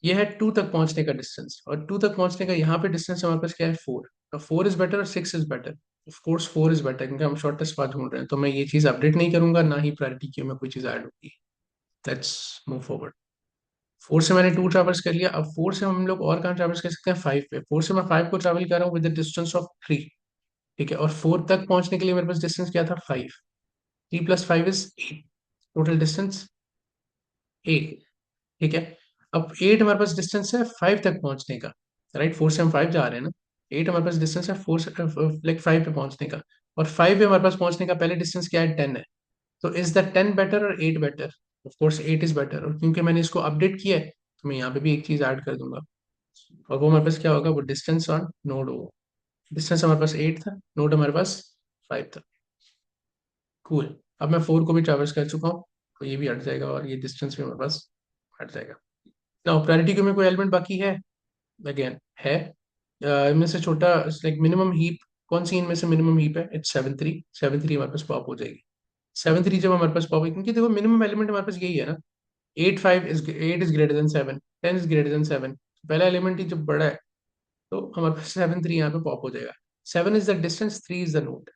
[SPEAKER 1] ये है 2 तक पहुंचने का डिस्टेंस, और 2 तक पहुंचने का यहाँ पे डिस्टेंस हमारे पास क्या है 4। तो 4 इज बेटर और 6 is better. Of course 4 is better क्योंकि हम शॉर्टेस्ट पाथ ढूंढ रहे हैं। तो मैं ये चीज अपडेट नहीं करूंगा, ना ही प्रायोरिटी क्यू में कोई चीज ऐड होगी। Let's move forward. 4 से मैंने 2 ट्रैवल्स कर लिया। अब 4 से हम लोग और कहाँ ट्रैवल्स कर सकते हैं, 5 पे। 4 से मैं 5 को ट्रैवल कर रहा हूँ विद द डिस्टेंस ऑफ 3। ठीक है, और 4 तक पहुंचने के लिए मेरे पास डिस्टेंस क्या था 5। 3 + 5 इज 8, टोटल डिस्टेंस 8। ठीक है, अब 8 हमारे पास डिस्टेंस है 5 तक पहुंचने का, राइट। 4 से हम 5 जा रहे हैं ना। 8 हमारे पास डिस्टेंस है 4 से लाइक 5 पे पहुंचने का, और 5 पे हमारे पास पहुंचने का पहले डिस्टेंस क्या है 10 है। तो इज द 10 बेटर और 8 better, of course 8 is better. और क्योंकि मैंने इसको अपडेट किया है तो मैं यहाँ पे भी एक चीज ऐड कर दूंगा, और वो हमारे पास क्या होगा, वो डिस्टेंस ऑन नोड होगा। डिस्टेंस हमारे पास 8 था, नोड हमारे पास 5 था। कूल, अब मैं 4 को भी ट्रैवर्स कर चुका हूँ, तो ये भी हट जाएगा और ये डिस्टेंस भी हमारे पास हट जाएगा। नाउ प्रायोरिटी क्यू में कोई एलिमेंट बाकी है, अगेन है। इनमें से छोटा लाइक मिनिमम हीप, कौन सी इनमें से मिनिमम हीप है, इट्स 7 3। 7 3 हमारे पास पॉप हो जाएगी। 7 3 जब हमारे पास पॉप होगी, क्योंकि देखो मिनिमम एलिमेंट हमारे पास यही है ना। 8 is greater than 7, 10 is greater than 7। पहला एलिमेंट ही जब बड़ा है तो हमारे पास 7 3 यहाँ पे पॉप हो जाएगा। 7 is the distance, 3 is the node.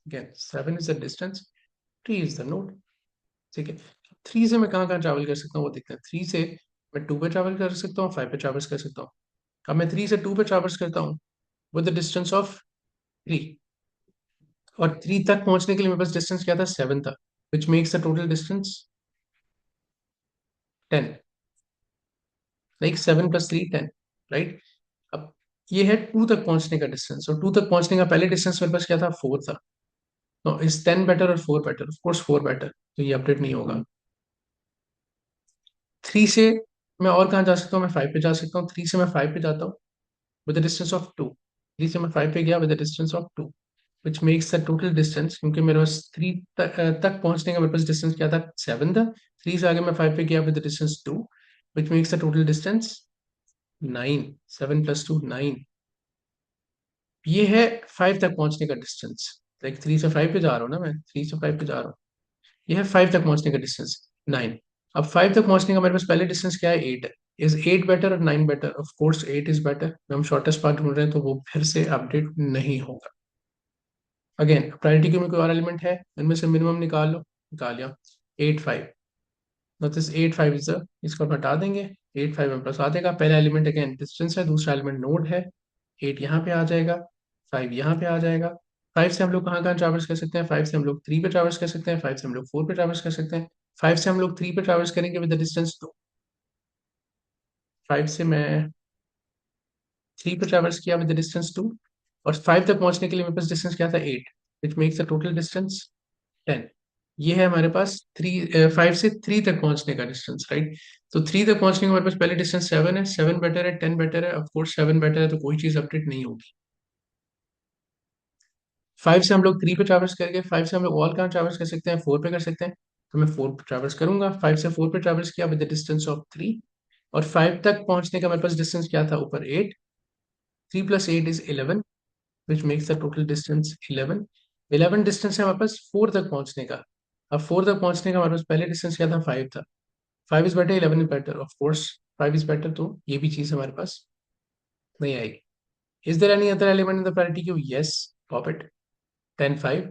[SPEAKER 1] Again 7 is the distance, 3 is the node. ठीक है, 3 से मैं कहाँ कहाँ ट्रैवल कर सकता हूँ वो देखते हैं। 3 से मैं 2 पे ट्रैवल कर सकता हूँ, 5 पे ट्रैवल कर सकता हूँ। अब मैं 3 से 2 पे ट्रैवल करता हूँ विद द डिस्टेंस ऑफ 3, और 3 तक पहुंचने के लिए मेरे पास डिस्टेंस क्या था 7 था, which makes the total distance 10। Like 7 + 3 10, right. अब ये है 2 तक पहुंचने का डिस्टेंस, और 2 तक पहुंचने का पहले डिस्टेंस मेरे पास क्या था 4 था। तो इज 10 बेटर और 4 बेटर, ऑफ कोर्स 4 बेटर, तो ये अपडेट नहीं होगा। 3 से मैं और कहाँ जा सकता हूँ, मैं 5 पे जा सकता हूँ। 3 से मैं 5 पे जाता हूँ विद द डिस्टेंस ऑफ 2। 3 से मैं 5 पे गया with the distance of 2, which makes the total distance, क्योंकि मेरे पास 3 तक पहुंचने का मेरे पास डिस्टेंस क्या था 7 था। 3 से आगे मैं 5 पे गया with the distance 2, which makes the total distance 9। 7 + 2 9। ये है 5 तक पहुंचने का डिस्टेंस। लाइक 3 से 5 पे जा रहा हूँ ना, मैं 3 से 5 पे जा रहा हूँ। ये है 5 तक पहुंचने का डिस्टेंस 9। अब 5 तक पहुंचने का मेरे पास पहले डिस्टेंस क्या है 8 है। इज 8 बेटर और 9 better, of course 8 is better. हम शॉर्टेस्ट पाथ ढूंढ रहे हैं तो वो फिर से अपडेट नहीं होगा। अगेन प्रायोरिटी क्यू में कोई और एलिमेंट है, इनमें से मिनिमम निकाल लो, निकाल लिया 8 5। दिस 8 5 इज इसको हम हटा देंगे, 8 5 में प्लस आ जाएगा। पहला एलिमेंट अगेन डिस्टेंस है, दूसरा एलिमेंट नोड है। 8 यहाँ पे आ जाएगा, 5 यहाँ पे आ जाएगा। 5 से हम लोग कहाँ कहाँ ट्रैवल्स कर सकते हैं, 5 से हम लोग 3 पे ट्रैवल्स कर सकते हैं, 5 से हम लोग 4 पे ट्रैवल्स कर सकते हैं। 5 से हम लोग 3 पे ट्रैवल्स करेंगे विद द डिस्टेंस 2। 5 से मैं 3 पे ट्रैवल्स किया विद द डिस्टेंस 2, और 5 तक पहुंचने के लिए मेरे पास डिस्टेंस क्या था 8, विच मेक्स द टोटल डिस्टेंस 10। ये है हमारे पास 5 से 3 तक पहुंचने का डिस्टेंस, राइट। तो 3 तक पहुंचने का हमारे पास पहले डिस्टेंस 7 है, 7 बेटर है, 10 बेटर है, ऑफ कोर्स 7 बेटर है तो कोई चीज अपडेट नहीं होगी। 5 से हम लोग 3 पे ट्रैवर्स करके 5 से हम लोग ऑल कहाँ ट्रैवर्स कर सकते हैं, 4 पे कर सकते हैं। तो मैं 4 पे ट्रैवर्स करूंगा, 5 से 4 पे ट्रैवर्स किया विद द डिस्टेंस ऑफ 3। और 5 तक पहुंचने का मेरे पास डिस्टेंस क्या था, ऊपर 8। 3 + 8 is 11, which makes the total distance 11। 11 distance है हमारे पास 4 तक पहुंचने का। अब 4 तक पहुंचने का हमारे पास पहले डिस्टेंस क्या था, 5 था। 5 is better, 11 is better, of course 5 is better, तो ये भी चीज हमारे पास नहीं आएगी। Is there any other element in the priority queue? Yes, pop it. 10 5।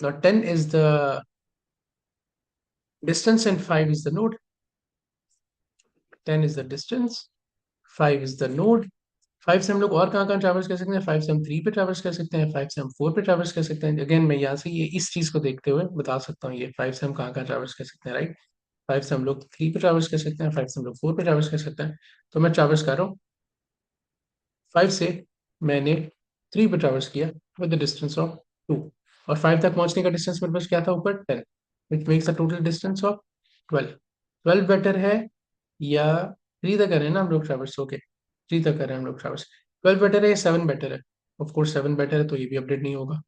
[SPEAKER 1] Now 10 is the distance and 5 is the node. 10 is the distance, 5 is the node. 5 से हम लोग और कहाँ कहाँ ट्रैवर्स कर सकते हैं, 5 से हम 3 पे ट्रैवर्स कर सकते हैं, 5 से हम 4 पे ट्रैवर्स कर सकते हैं। अगेन मैं यहाँ से ये इस चीज को देखते हुए बता सकता हूँ, ये 5 से हम कहाँ कहाँ ट्रैवर्स कर सकते हैं, राइट। 5 से हम लोग 3 पे ट्रैवर्स कर सकते हैं, 5 से हम लोग 4 पे ट्रैवर्स कर सकते हैं। तो मैं ट्रैवर्स कर रहा हूँ 5 से, मैंने 3 पे ट्रैवर्स किया विद द डिस्टेंस ऑफ 2। और 5 तक पहुंचने का डिस्टेंस मेरे पास क्या था, ऊपर 10, विच makes the total distance of 12। 12 better है या 3 तक कर रहे हैं ना हम लोग ट्रैवर्स, ओके 3 तक कर रहे हैं हम लोग ट्रैवर्स। 12 बेटर है या 7 बेटर है? ऑफ कोर्स 7 बेटर है, तो ये भी अपडेट नहीं होगा।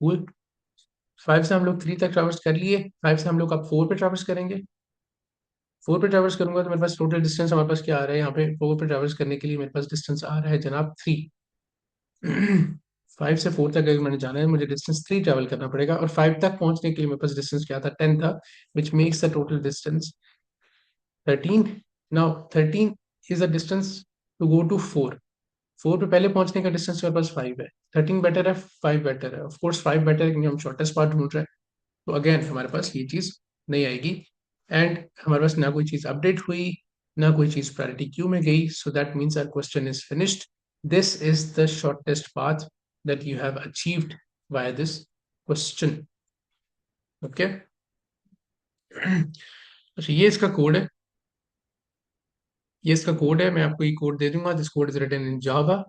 [SPEAKER 1] कूल। 5 से हम लोग 3 तक ट्रैवर्स कर लिए, 5 से हम लोग अब 4 पे ट्रैवर्स करेंगे। 4 पे ट्रैवर्स करूंगा तो मेरे पास टोटल डिस्टेंस हमारे पास क्या आ रहा है, यहाँ पे 4 पे ट्रैवर्स करने के लिए मेरे पास डिस्टेंस आ रहा है जनाब 3। 5 से 4 तक अगर मैंने जाना है मुझे डिस्टेंस 3 ट्रैवल करना पड़ेगा, और 5 तक पहुंचने के लिए मेरे पास डिस्टेंस क्या था, 10 था, which makes the total distance 13। Now 13 is the distance to go to 4। 4 पे पहले पहुंचने का डिस्टेंस मेरे पास 5 है। 13 बेटर है, 5 बेटर है, ऑफ कोर्स 5 बेटर है क्योंकि हम शॉर्टेस्ट पार्ट ढूंढ रहे हैं। तो अगेन हमारे पास ये चीज नहीं आएगी। एंड हमारे पास ना कोई चीज अपडेट हुई, ना कोई चीज प्रायोरिटी क्यू में गई, so that means our question is finished. This is the shortest path that you have achieved by this question. Okay. अच्छा, ये इसका कोड है, ये इसका कोड है, मैं आपको ये कोड दे दूंगा। This code is written in Java,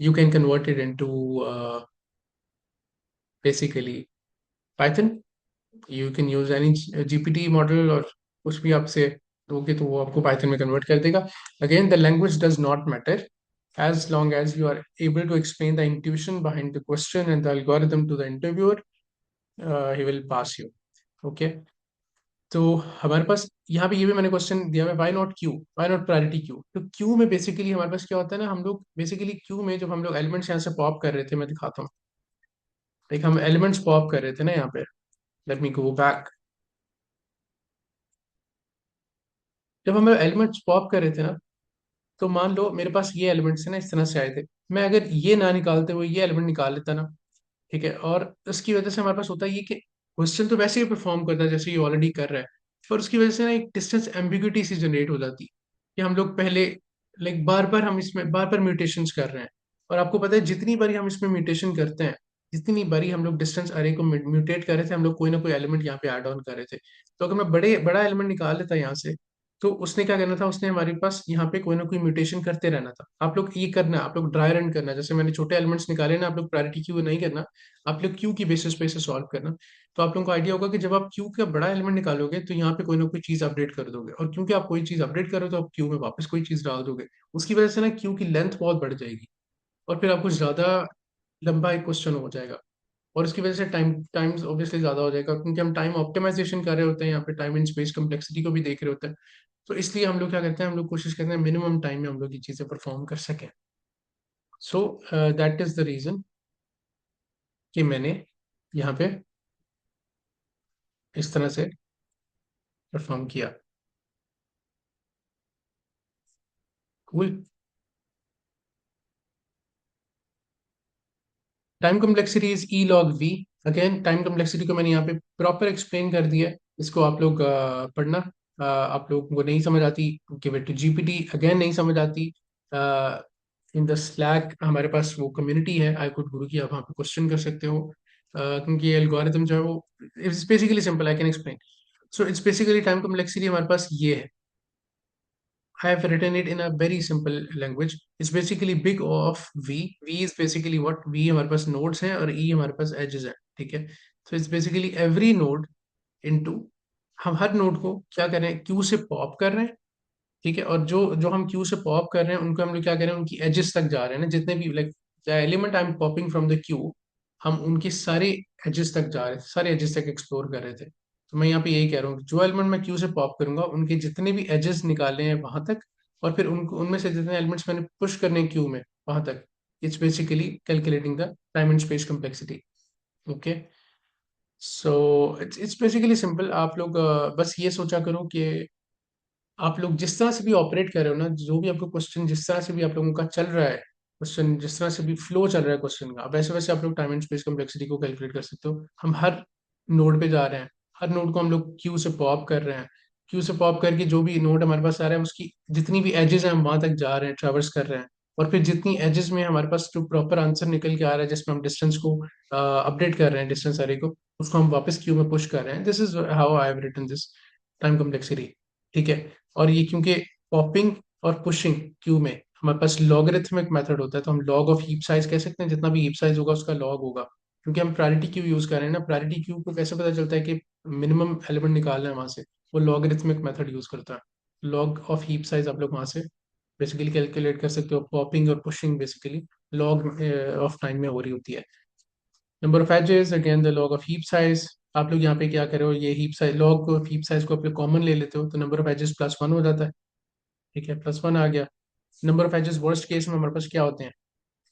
[SPEAKER 1] you can convert it into basically Python. You can use any GPT model, और कुछ भी आपसे दोगे तो वो आपको पाइथन में कन्वर्ट कर देगा। Again the language does not matter, as long as you are able to explain the intuition behind the question and the algorithm to the interviewer, he will pass you. Okay, तो हमारे पास यहाँ पे ये भी मैंने क्वेश्चन दिया है, why not Q, why not priority queue. तो क्यू में बेसिकली हमारे पास क्या होता है ना, हम लोग बेसिकली क्यू में जब हम लोग एलिमेंट्स यहाँ से पॉप कर रहे थे, मैं दिखाता हूँ। लाइक हम एलिमेंट्स पॉप कर रहे थे ना यहाँ पे, लेट मी गो बैक। जब हम एलिमेंट्स पॉप कर रहे थे ना, तो मान लो मेरे पास ये एलिमेंट्स है ना, इस तरह से आए थे। मैं अगर ये ना निकालते हुए ये एलिमेंट निकाल लेता ना, ठीक है, और उसकी वजह से हमारे पास होता है ये कि क्वेश्चन तो वैसे ही परफॉर्म करता है जैसे ये ऑलरेडी कर रहा है, पर उसकी वजह से ना एक डिस्टेंस एम्बिग्यूटी सी जनरेट हो जाती कि हम लोग पहले, लाइक बार बार हम इसमें बार बार म्यूटेशंस कर रहे हैं। और आपको पता है जितनी बारी हम इसमें म्यूटेशन करते हैं, जितनी बारी हम लोग डिस्टेंस अरे को म्यूटेट कर रहे थे, हम लोग कोई ना कोई एलिमेंट यहाँ पे ऐड ऑन कर रहे थे। तो अगर मैं बड़ा एलिमेंट निकाल लेता यहाँ से, तो उसने क्या करना था, उसने हमारे पास यहाँ पे कोई ना कोई म्यूटेशन करते रहना था। आप लोग ये करना, आप लोग ड्राई रन करना, जैसे मैंने छोटे एलिमेंट्स निकाले ना, आप लोग प्रायोरिटी क्यू नहीं करना, आप लोग क्यू की बेसिस पे इसे सॉल्व करना। तो आप लोगों को आइडिया होगा कि जब आप क्यू का बड़ा एलिमेंट निकालोगे तो यहाँ पे कोई ना कोई चीज अपडेट कर दोगे, और क्योंकि आप कोई चीज अपडेट करो तो आप क्यू में वापस कोई चीज डाल दोगे। उसकी वजह से ना क्यू की लेंथ बहुत बढ़ जाएगी, और फिर आपको ज्यादा लंबा एक क्वेश्चन हो जाएगा। और इसकी वजह से टाइम्स ऑब्वियसली ज्यादा हो जाएगा, क्योंकि हम टाइम ऑप्टिमाइजेशन कर रहे होते हैं, यहाँ पे टाइम एंड स्पेस कम्प्लेक्सिटी को भी देख रहे होते हैं। तो इसलिए हम लोग क्या करते हैं, हम लोग कोशिश करते हैं मिनिमम टाइम में हम लोग ये चीजें परफॉर्म कर सकें। So that is the reason कि मैंने यहाँ पे इस तरह से परफॉर्म किया। Cool. Time complexity is E log V. Again time complexity को मैंने यहाँ पे प्रॉपर एक्सप्लेन कर दिया है, इसको आप लोग पढ़ना। आप लोगों को नहीं समझ आती, give it to GPT. Again नहीं समझ आती, इन द स्लैक हमारे पास वो कम्युनिटी है आई कुड गुरु की, आप वहाँ पे क्वेश्चन कर सकते हो। क्योंकि ये एल्गोरिथम जो है वो it's basically simple, I can explain. So it's basically time complexity हमारे पास ये है। I have written it in a very simple language. It's basically big O of V. V is basically what? V हमारे पास nodes हैं और E हमारे पास edges हैं, ठीक है। So it's basically every node into, हम हर नोड को क्या कर रहे हैं, क्यू से पॉप कर रहे हैं। ठीक है, और जो जो हम क्यू से पॉप कर रहे हैं उनको हम लोग क्या कर रहे हैं, उनकी एजेस तक जा रहे हैं ना, जितने भी like the element I am popping from the Q, हम उनकी सारे एजेस तक जा रहे थे, सारे एजेस तक एक्सप्लोर कर रहे थे। तो मैं यहाँ पे यही कह रहा हूँ, जो एलिमेंट मैं क्यू से पॉप करूंगा उनके जितने भी एजेस निकाले हैं वहां तक, और फिर उनको उनमें से जितने एलिमेंट्स मैंने पुश करने हैं क्यू में वहां तक, it's basically calculating the time and space complexity. Okay, so it's basically simple. आप लोग बस ये सोचा करो कि आप लोग जिस तरह से भी ऑपरेट कर रहे हो ना, जो भी आपको क्वेश्चन जिस तरह से भी आप लोगों का चल रहा है, क्वेश्चन जिस तरह से भी फ्लो चल रहा है क्वेश्चन का, वैसे वैसे आप लोग टाइम एंड स्पेस कम्प्लेक्सिटी को कैलकुलेट कर सकते हो। हम हर नोड पे जा रहे हैं, हर नोड को हम लोग क्यू से पॉप कर रहे हैं, क्यू से पॉप करके जो भी नोड हमारे पास आ रहा है उसकी जितनी भी एजेस हैं हम वहां तक जा रहे हैं, ट्रैवर्स कर रहे हैं। और फिर जितनी एजेस में हमारे पास जो प्रॉपर आंसर निकल के आ रहा है, जिसमें हम डिस्टेंस को अपडेट कर रहे हैं, डिस्टेंस एरे को, उसको हम वापस क्यू में पुश कर रहे हैं। This is how I have written this time complexity. ठीक है, और ये क्योंकि पॉपिंग और पुशिंग क्यू में हमारे पास लॉगरिथमिक मेथड होता है, तो हम लॉग ऑफ हीप साइज कह सकते हैं, जितना भी हीप साइज होगा उसका लॉग होगा। क्योंकि हम प्रायोरिटी क्यू यूज कर रहे हैं ना, प्रायोरिटी क्यू को कैसे पता चलता है कि मिनिमम एलिमेंट निकालना है वहां से, वो लॉगरिथमिक मेथड यूज करता है। लॉग ऑफ हीप साइज आप लोग वहां से बेसिकली कैलकुलेट कर सकते हो। पॉपिंग और pushing basically log of time में हो रही होती है। Number of edges again the log of heap size. आप लोग यहाँ पे क्या कर रहे हो, ये heap size, log of heap size को आप लोग कॉमन ले लेते हो, तो नंबर ऑफ एजेस +1 हो जाता है। ठीक है, +1 आ गया। Number of edges worst case में हमारे पास क्या होते हैं,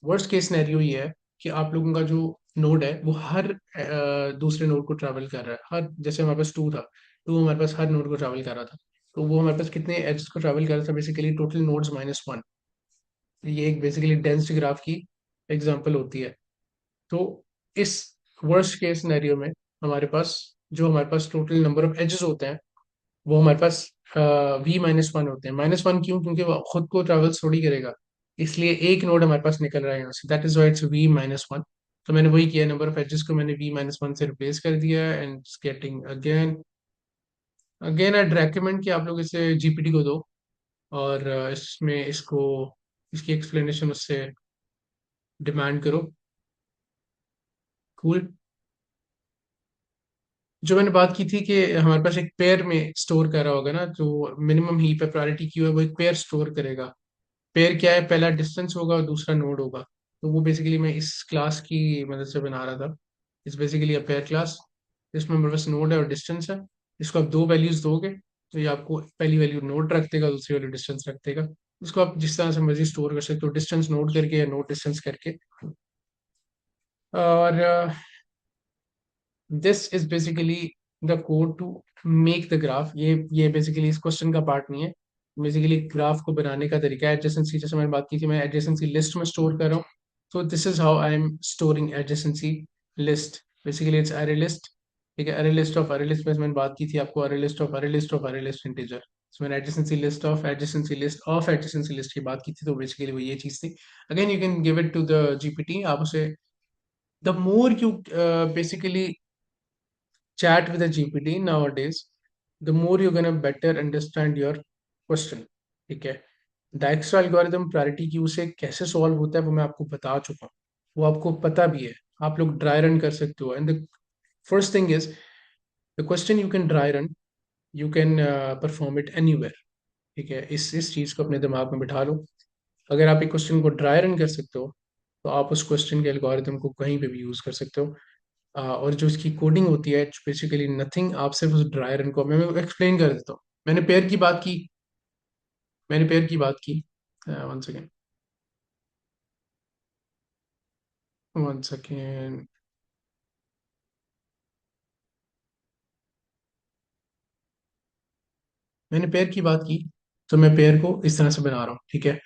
[SPEAKER 1] वर्स्ट केस सिनेरियो ये है कि आप लोगों का जो नोड है वो हर दूसरे नोड को ट्रैवल कर रहा है। हर, जैसे हमारे पास टू था, टू हमारे पास हर नोड को ट्रैवल कर रहा था, तो वो हमारे पास कितने एजेस को ट्रैवल कर रहा था, बेसिकली टोटल नोड्स -1। ये एक बेसिकली डेंस ग्राफ की एग्जांपल होती है। तो इस वर्स्ट केस सिनेरियो में हमारे पास टोटल नंबर ऑफ एजेस होते हैं, वो हमारे पास V-1 होते हैं। -1 क्यों, क्योंकि वो खुद को ट्रैवल थोड़ी करेगा, इसलिए एक नोड हमारे पास निकल रहा है यहाँ से, that is why it's V-1। तो मैंने वही किया, नंबर ऑफ एजेस को मैंने V-1 से रिप्लेस कर दिया, and getting again. Again I recommend कि आप लोग इसे जीपीटी को दो, और इसमें इसको इसकी एक्सप्लेनेशन उससे डिमांड करो। कूल। जो मैंने बात की थी कि हमारे पास एक पेयर में स्टोर कर रहा होगा ना, जो मिनिमम हीप है, प्रायोरिटी क्यू है, वो एक पेयर स्टोर करेगा। पेयर क्या है, पहला डिस्टेंस होगा और दूसरा नोड होगा। तो वो बेसिकली मैं इस क्लास की मदद से बना रहा था। इस बेसिकली अ पेयर क्लास, जिसमें हमारे पास नोड है और डिस्टेंस है। इसको आप दो वैल्यूज दोगे तो ये आपको पहली वैल्यू नोड रख देगा, दूसरी वैल्यू डिस्टेंस रख देगा। इसको आप जिस तरह से मर्जी स्टोर कर सकते हो, डिस्टेंस नोड करके या नोड डिस्टेंस करके। और this is basically the code to make the graph. ये बेसिकली इस क्वेश्चन का पार्ट नहीं है, बेसिकली ग्राफ को बनाने का तरीका है। एडजेसेंसी, जैसे मैंने बात की थी, मैं एडजेसेंसी लिस्ट में स्टोर कर रहा हूँ। तो this is how I am storing adjacency list, basically it's अरे लिस्ट। ठीक है, अरे लिस्ट ऑफ अरे लिस्ट में मैंने बात की थी आपको, अरे लिस्ट ऑफ अरे लिस्ट ऑफ अरे लिस्ट इंटीजर। तो मैंने adjacency list of adjacency list of adjacency list की बात की थी, तो बेसिकली वो ये चीज थी। Again you can give it to the GPT, आप उसे the more you basically chat with a GPT nowadays, the more you're gonna better understand your question. ठीक है, डायक्सो एल्गोरिदम प्रायोरिटी क्यू से कैसे सॉल्व होता है वो मैं आपको बता चुका हूँ, वो आपको पता भी है। आप लोग ड्राई रन कर सकते हो, and the first thing is the question you can dry run, you can perform it anywhere. ठीक है, इस चीज को अपने दिमाग में बिठा लो। अगर आप एक क्वेश्चन को ड्राई रन कर सकते हो, तो आप उस क्वेश्चन के एल्गोरिदम को कहीं पे भी यूज कर सकते हो। और जो इसकी कोडिंग होती है, बेसिकली नथिंग, आप सिर्फ उस ड्राई रन को, मैं एक्सप्लेन कर देता हूँ। मैंने पेयर की बात की, मैंने पेयर की बात की, वन सेकेंड, वन सेकेंड, मैंने पेयर की बात की। तो मैं पेयर को इस तरह से बना रहा हूँ। ठीक है,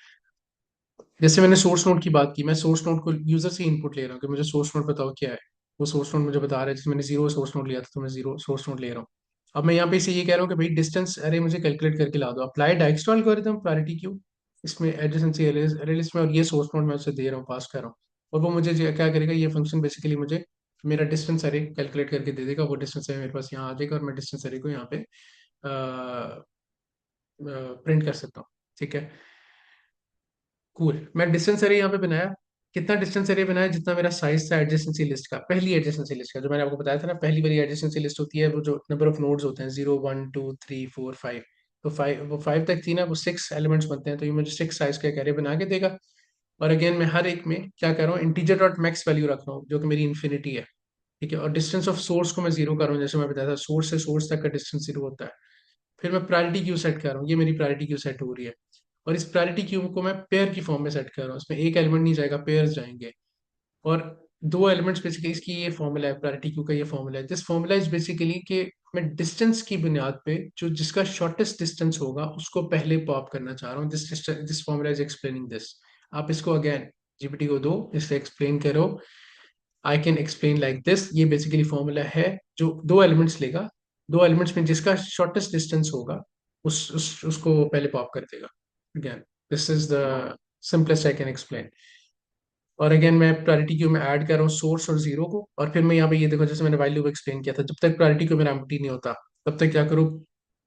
[SPEAKER 1] जैसे मैंने सोर्स नोड की बात की, मैं सोर्स नोड को यूजर से इनपुट ले रहा हूँ कि मुझे सोर्स नोड बताओ क्या है। वो सोर्स नोड मुझे बता रहा है, जैसे मैंने जीरो सोर्स नोड लिया था तो मैं जीरो सोर्स नोड ले रहा हूँ। अब मैं यहाँ पे इसे ये कह रहा हूँ कि भाई डिस्टेंस अरे मुझे कैलकुलेट करके ला दो, अप्लाई डायक्सो एल्गोरिथम प्रायोरिटी क्यू, इसमें एडजेसेंसी अरे लिस्ट में, और ये सोर्स नोड मैं उसे दे रहा हूँ, पास कर रहा हूँ। और वो मुझे क्या करेगा, ये फंक्शन बेसिकली मुझे मेरा डिस्टेंस अरे कैलकुलेट करके दे देगा। वो डिस्टेंस अरे मेरे पास यहाँ आ जाएगा, और मैं डिस्टेंस अरे को यहाँ पे प्रिंट कर सकता हूँ। ठीक है, कूल। मैं डिस्टेंस अरे यहाँ पे बनाया, कितना डिस्टेंस एरे बनाया, जितना मेरा साइज था एडजेसेंसी लिस्ट का, पहली एडजेसेंसी लिस्ट का, जो मैंने आपको बताया था ना, पहली वाली एडजेसेंसी लिस्ट होती है वो जो नंबर ऑफ नोड्स होते हैं 0 1 2 3 4 5। तो वो 5 तक थी ना, वो 6 एलिमेंट्स बनते हैं, तो ये मुझे 6 साइज का एक एरे बना के देगा। और अगेन मैं हर एक में क्या कर रहा हूँ, इंटीजर डॉट मैक्स वैल्यू रख रहा हूँ जो कि मेरी इन्फिनिटी है। ठीक है, और डिस्टेंस ऑफ सोर्स को मैं जीरो कर रहा हूँ, जैसे मैं बताया था सोर्स से सोर्स तक का डिस्टेंस जीरो होता है। फिर मैं प्रायोरिटी क्यू सेट कर रहा हूँ, ये मेरी प्रायोरिटी क्यू सेट हो रही है। और इस प्रायोरिटी क्यू को मैं पेयर की फॉर्म में सेट कर रहा हूँ, इसमें एक एलिमेंट नहीं जाएगा, पेयर्स जाएंगे। और दो एलिमेंट्स बेसिकली, इसकी ये फॉर्मूला है, प्रायोरिटी क्यू का ये फॉर्मूला है। दिस फॉर्मूला इज बेसिकली कि मैं डिस्टेंस की बुनियाद पे जो जिसका शॉर्टेस्ट डिस्टेंस होगा उसको पहले पॉप करना चाह रहा हूँ। This formula is explaining this. आप इसको अगेन जीपीटी को दो, इससे एक्सप्लेन करो। I can explain like this, ये बेसिकली फॉर्मूला है जो दो एलिमेंट्स लेगा, दो एलिमेंट्स में जिसका शॉर्टेस्ट डिस्टेंस होगा उसको पहले पॉप कर देगा। Again this is the simplest I can explain. और अगेन मैं प्रायोरिटी क्यू में ऐड कर रहा हूँ सोर्स और जीरो को, और फिर मैं यहाँ पे ये देखो, जैसे मैंने वाइल लूप एक्सप्लेन किया था, जब तक प्रायोरिटी क्यू मेरा एम्प्टी नहीं होता तब तक क्या करूँ,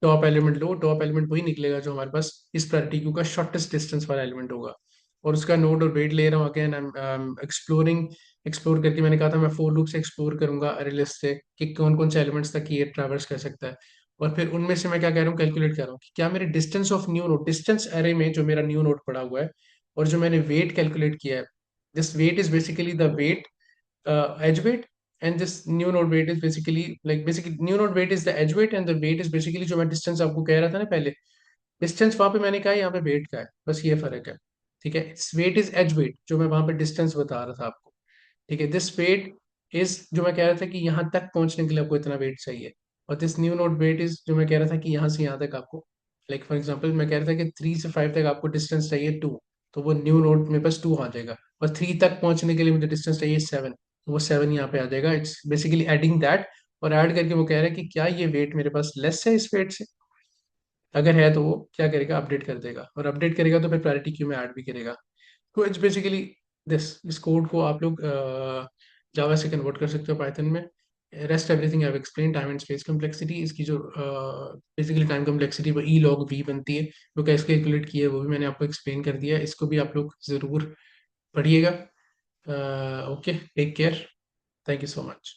[SPEAKER 1] टॉप एलिमेंट लो, टॉप एलिमेंट वही निकलेगा जो हमारे पास इस प्रायोरिटी क्यू का शॉर्टेस्ट डिस्टेंस वाला एलिमेंट होगा। और उसका नोड और वेट ले रहा हूँ। Again I am exploring, explore करके मैंने कहा था मैं फोर लूप से एक्सप्लोर करूंगा अरे लिस्ट से कि कौन कौन से एलिमेंट्स तक ये ट्रैवर्स कर सकता है। और फिर उनमें से मैं क्या कह रहा हूँ, कैलकुलेट कर रहा हूँ कि क्या मेरे distance of new node, distance array में जो मेरा न्यू नोड पड़ा हुआ है और जो मैंने वेट कैलकुलेट किया है, this weight is basically the weight, edge weight, and this new node weight is basically like basically new node weight is the edge weight and the weight is basically जो मैं distance आपको कह रहा था ना पहले, डिस्टेंस वहां पे मैंने कहा यहाँ पे वेट का है, बस ये फर्क है। ठीक है, वेट इज एज वेट, जो मैं वहां पे डिस्टेंस बता रहा था आपको। ठीक है, दिस वेट इज जो मैं कह रहा था कि यहाँ तक पहुंचने के लिए आपको इतना वेट चाहिए। और this new node weight is जो मैं कह रहा था कि यहाँ से यहाँ तक आपको, लाइक फॉर एग्जांपल मैं कह रहा था कि 3 से 5 तक आपको डिस्टेंस चाहिए 2, तो वो न्यू नोड मेरे पास 2 आ जाएगा। और 3 तक पहुंचने के लिए मुझे डिस्टेंस चाहिए 7, तो वो 7 यहाँ पे आ जाएगा। It's basically adding that. और ऐड करके वो कह रहा है कि क्या ये वेट मेरे पास लेस है इस वेट से, अगर है तो वो क्या करेगा, अपडेट कर देगा, और अपडेट करेगा तो फिर प्रायोरिटी क्यू में ऐड भी करेगा। तो इट्स बेसिकली दिस, इस कोड को आप लोग जावा से कन्वर्ट कर सकते हो पाइथन में। Rest everything I have explain. Time and space complexity, इसकी जो बेसिकली टाइम कम्प्लेक्सिटी वो ई लॉग वी बनती है, वो कैसे कैलकुलेट की है वो भी मैंने आपको एक्सप्लेन कर दिया है। इसको भी आप लोग ज़रूर पढ़िएगा। Okay, take care, thank you so much.